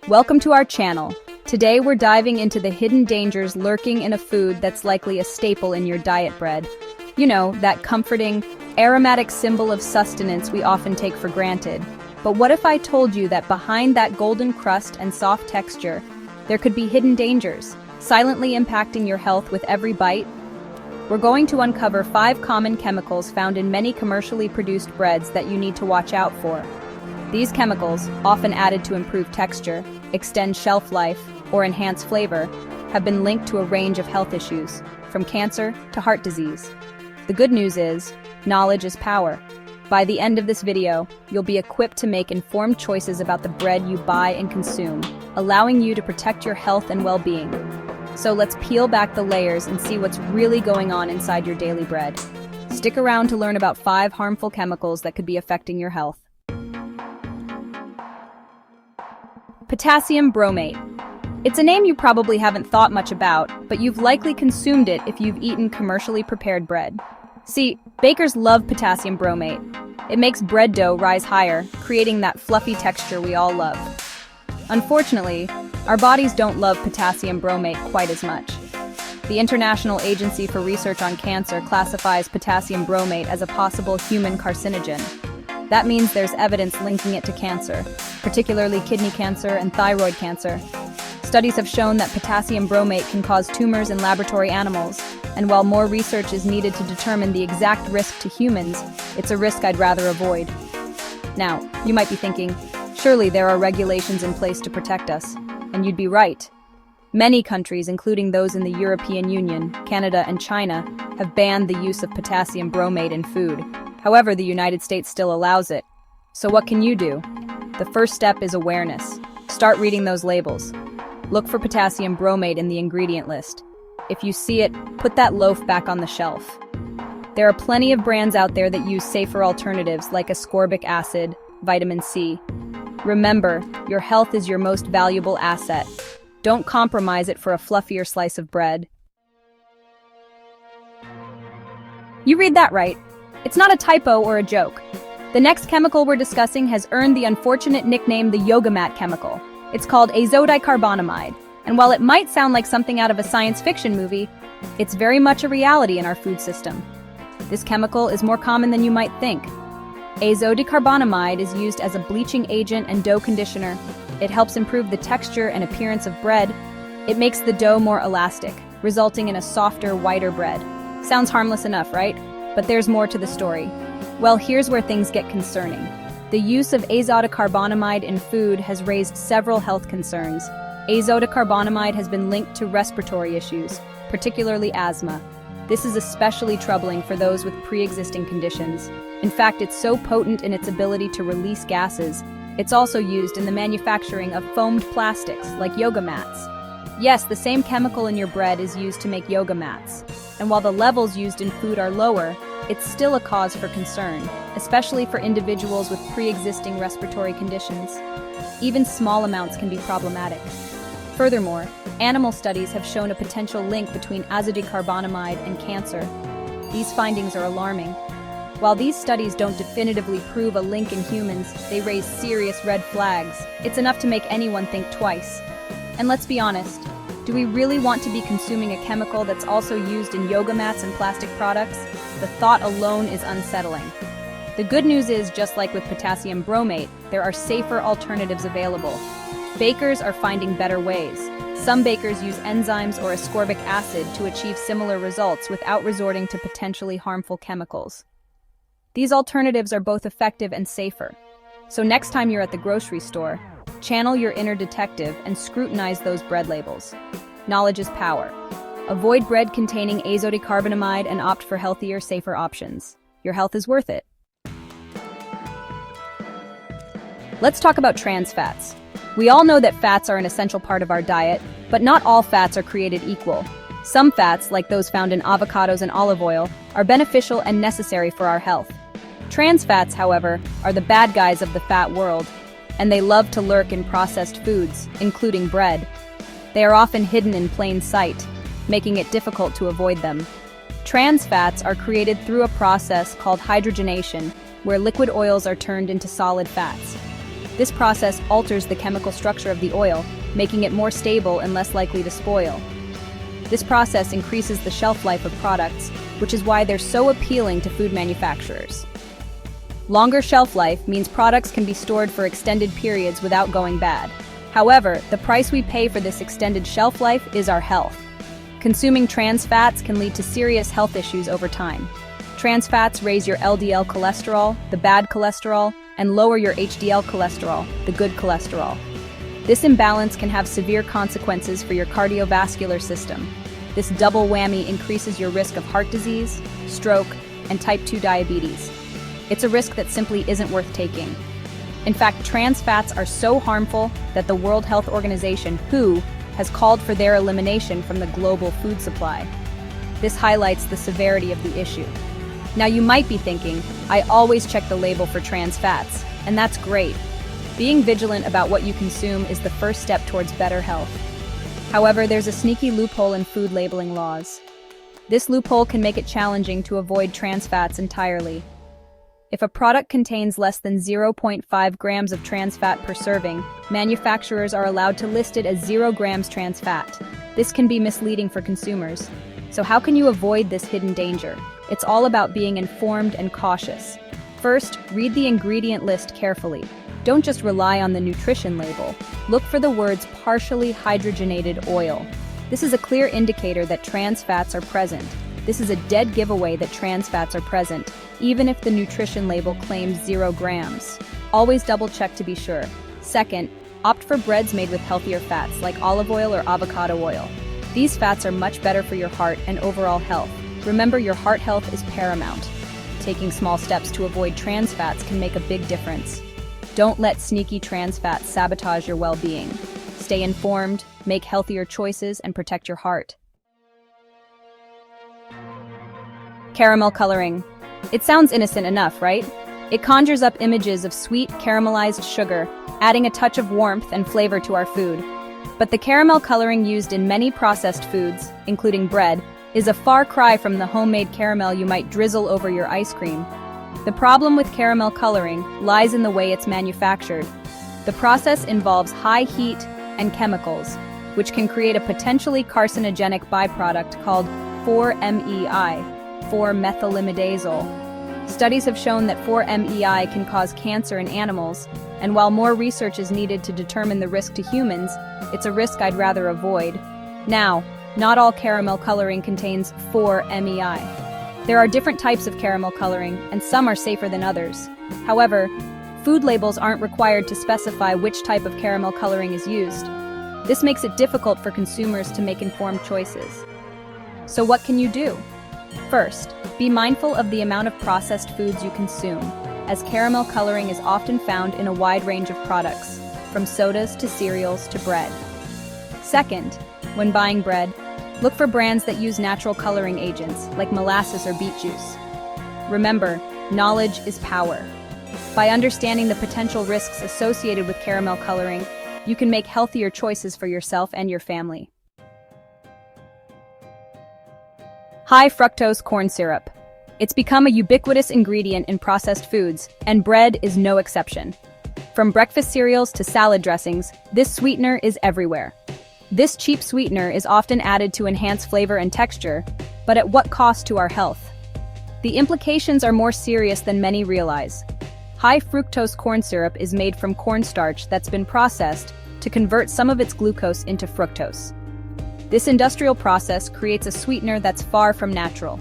Welcome to our channel. Today we're diving into the hidden dangers lurking in a food that's likely a staple in your diet bread. You know, that comforting, aromatic symbol of sustenance we often take for granted. But what if I told you that behind that golden crust and soft texture, there could be hidden dangers, silently impacting your health with every bite? We're going to uncover 5 common chemicals found in many commercially produced breads that you need to watch out for. These chemicals, often added to improve texture, extend shelf life, or enhance flavor, have been linked to a range of health issues, from cancer to heart disease. The good news is, knowledge is power. By the end of this video, you'll be equipped to make informed choices about the bread you buy and consume, allowing you to protect your health and well-being. So let's peel back the layers and see what's really going on inside your daily bread. Stick around to learn about 5 harmful chemicals that could be affecting your health. Potassium bromate. It's a name you probably haven't thought much about, but you've likely consumed it if you've eaten commercially prepared bread. See, bakers love potassium bromate. It makes bread dough rise higher, creating that fluffy texture we all love. Unfortunately, our bodies don't love potassium bromate quite as much. The International Agency for Research on Cancer classifies potassium bromate as a possible human carcinogen. That means there's evidence linking it to cancer, particularly kidney cancer and thyroid cancer. Studies have shown that potassium bromate can cause tumors in laboratory animals, and while more research is needed to determine the exact risk to humans, it's a risk I'd rather avoid. Now, you might be thinking, surely there are regulations in place to protect us, and you'd be right. Many countries, including those in the European Union, Canada, and China, have banned the use of potassium bromate in food. However, the United States still allows it. So what can you do? The first step is awareness. Start reading those labels. Look for potassium bromate in the ingredient list. If you see it, put that loaf back on the shelf. There are plenty of brands out there that use safer alternatives like ascorbic acid, vitamin C. Remember, your health is your most valuable asset. Don't compromise it for a fluffier slice of bread. You read that right. It's not a typo or a joke. The next chemical we're discussing has earned the unfortunate nickname the yoga mat chemical. It's called azodicarbonamide, and while it might sound like something out of a science fiction movie, it's very much a reality in our food system. This chemical is more common than you might think. Azodicarbonamide is used as a bleaching agent and dough conditioner. It helps improve the texture and appearance of bread. It makes the dough more elastic, resulting in a softer, whiter bread. Sounds harmless enough, right? But there's more to the story. Well, here's where things get concerning. The use of azodicarbonamide in food has raised several health concerns. Azodicarbonamide has been linked to respiratory issues, particularly asthma. This is especially troubling for those with pre-existing conditions. In fact, it's so potent in its ability to release gases. It's also used in the manufacturing of foamed plastics, like yoga mats. Yes, the same chemical in your bread is used to make yoga mats. And while the levels used in food are lower, it's still a cause for concern, especially for individuals with pre-existing respiratory conditions. Even small amounts can be problematic. Furthermore, animal studies have shown a potential link between azodicarbonamide and cancer. These findings are alarming. While these studies don't definitively prove a link in humans, they raise serious red flags. It's enough to make anyone think twice. And let's be honest, do we really want to be consuming a chemical that's also used in yoga mats and plastic products? The thought alone is unsettling. The good news is, just like with potassium bromate, there are safer alternatives available. Bakers are finding better ways. Some bakers use enzymes or ascorbic acid to achieve similar results without resorting to potentially harmful chemicals. These alternatives are both effective and safer. So next time you're at the grocery store, channel your inner detective and scrutinize those bread labels. Knowledge is power. Avoid bread containing azodicarbonamide and opt for healthier, safer options. Your health is worth it. Let's talk about trans fats. We all know that fats are an essential part of our diet, but not all fats are created equal. Some fats, like those found in avocados and olive oil, are beneficial and necessary for our health. Trans fats, however, are the bad guys of the fat world, and they love to lurk in processed foods, including bread. They are often hidden in plain sight, making it difficult to avoid them. Trans fats are created through a process called hydrogenation, where liquid oils are turned into solid fats. This process alters the chemical structure of the oil, making it more stable and less likely to spoil. This process increases the shelf life of products, which is why they're so appealing to food manufacturers. Longer shelf life means products can be stored for extended periods without going bad. However, the price we pay for this extended shelf life is our health. Consuming trans fats can lead to serious health issues over time. Trans fats raise your LDL cholesterol, the bad cholesterol, and lower your HDL cholesterol, the good cholesterol. This imbalance can have severe consequences for your cardiovascular system. This double whammy increases your risk of heart disease, stroke, and type 2 diabetes. It's a risk that simply isn't worth taking. In fact, trans fats are so harmful that the World Health Organization, WHO, has called for their elimination from the global food supply. This highlights the severity of the issue. Now you might be thinking, I always check the label for trans fats, and that's great. Being vigilant about what you consume is the first step towards better health. However, there's a sneaky loophole in food labeling laws. This loophole can make it challenging to avoid trans fats entirely. If a product contains less than 0.5 grams of trans fat per serving, manufacturers are allowed to list it as 0 grams trans fat. This can be misleading for consumers. So how can you avoid this hidden danger? It's all about being informed and cautious. First, read the ingredient list carefully. Don't just rely on the nutrition label. Look for the words partially hydrogenated oil. This is a clear indicator that trans fats are present. This is a dead giveaway that trans fats are present, even if the nutrition label claims 0 grams. Always double check to be sure. Second, opt for breads made with healthier fats like olive oil or avocado oil. These fats are much better for your heart and overall health. Remember, your heart health is paramount. Taking small steps to avoid trans fats can make a big difference. Don't let sneaky trans fats sabotage your well-being. Stay informed, make healthier choices, and protect your heart. Caramel coloring. It sounds innocent enough, right? It conjures up images of sweet, caramelized sugar, adding a touch of warmth and flavor to our food. But the caramel coloring used in many processed foods, including bread, is a far cry from the homemade caramel you might drizzle over your ice cream. The problem with caramel coloring lies in the way it's manufactured. The process involves high heat and chemicals, which can create a potentially carcinogenic byproduct called 4-MEI, 4-methylimidazole. Studies have shown that 4-MEI can cause cancer in animals, and while more research is needed to determine the risk to humans, it's a risk I'd rather avoid. Now, not all caramel coloring contains 4-MEI. There are different types of caramel coloring, and some are safer than others. However, food labels aren't required to specify which type of caramel coloring is used. This makes it difficult for consumers to make informed choices. So what can you do? First, be mindful of the amount of processed foods you consume, as caramel coloring is often found in a wide range of products, from sodas to cereals to bread. Second, when buying bread, look for brands that use natural coloring agents, like molasses or beet juice. Remember, knowledge is power. By understanding the potential risks associated with caramel coloring, you can make healthier choices for yourself and your family. High fructose corn syrup. It's become a ubiquitous ingredient in processed foods, and bread is no exception. From breakfast cereals to salad dressings, this sweetener is everywhere. This cheap sweetener is often added to enhance flavor and texture, but at what cost to our health? The implications are more serious than many realize. High fructose corn syrup is made from cornstarch that's been processed to convert some of its glucose into fructose. This industrial process creates a sweetener that's far from natural.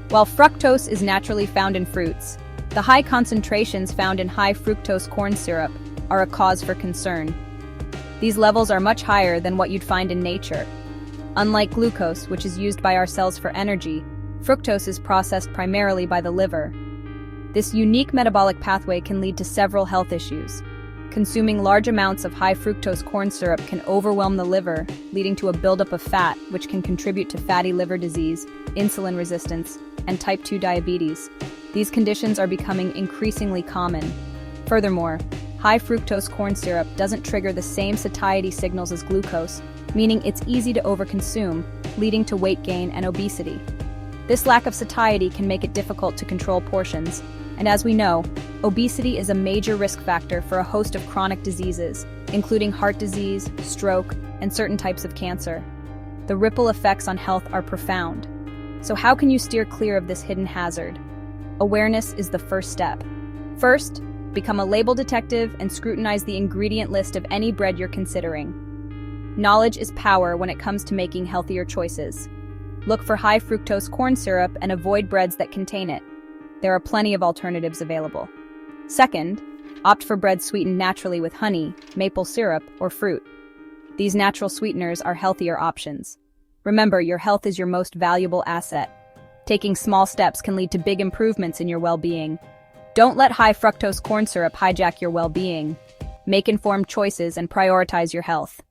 While fructose is naturally found in fruits, the high concentrations found in high fructose corn syrup are a cause for concern. These levels are much higher than what you'd find in nature. Unlike glucose, which is used by our cells for energy, fructose is processed primarily by the liver. This unique metabolic pathway can lead to several health issues. Consuming large amounts of high fructose corn syrup can overwhelm the liver, leading to a buildup of fat, which can contribute to fatty liver disease, insulin resistance, and type 2 diabetes. These conditions are becoming increasingly common. Furthermore, high fructose corn syrup doesn't trigger the same satiety signals as glucose, meaning it's easy to overconsume, leading to weight gain and obesity. This lack of satiety can make it difficult to control portions, And as we know, obesity is a major risk factor for a host of chronic diseases, including heart disease, stroke, and certain types of cancer. The ripple effects on health are profound. So how can you steer clear of this hidden hazard? Awareness is the first step. First, become a label detective and scrutinize the ingredient list of any bread you're considering. Knowledge is power when it comes to making healthier choices. Look for high fructose corn syrup and avoid breads that contain it. There are plenty of alternatives available. Second, opt for breads sweetened naturally with honey, maple syrup, or fruit. These natural sweeteners are healthier options. Remember, your health is your most valuable asset. Taking small steps can lead to big improvements in your well-being. Don't let high fructose corn syrup hijack your well-being. Make informed choices and prioritize your health.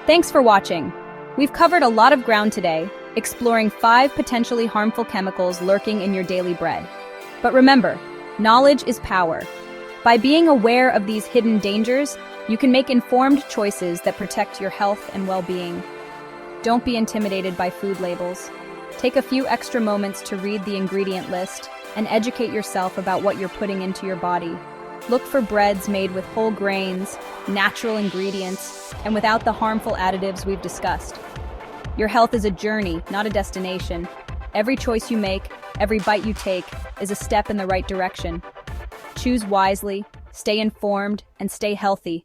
Thanks for watching. We've covered a lot of ground today, exploring 5 potentially harmful chemicals lurking in your daily bread. But remember, knowledge is power. By being aware of these hidden dangers, you can make informed choices that protect your health and well-being. Don't be intimidated by food labels. Take a few extra moments to read the ingredient list and educate yourself about what you're putting into your body. Look for breads made with whole grains, natural ingredients, and without the harmful additives we've discussed. Your health is a journey, not a destination. Every choice you make, every bite you take, is a step in the right direction. Choose wisely, stay informed, and stay healthy.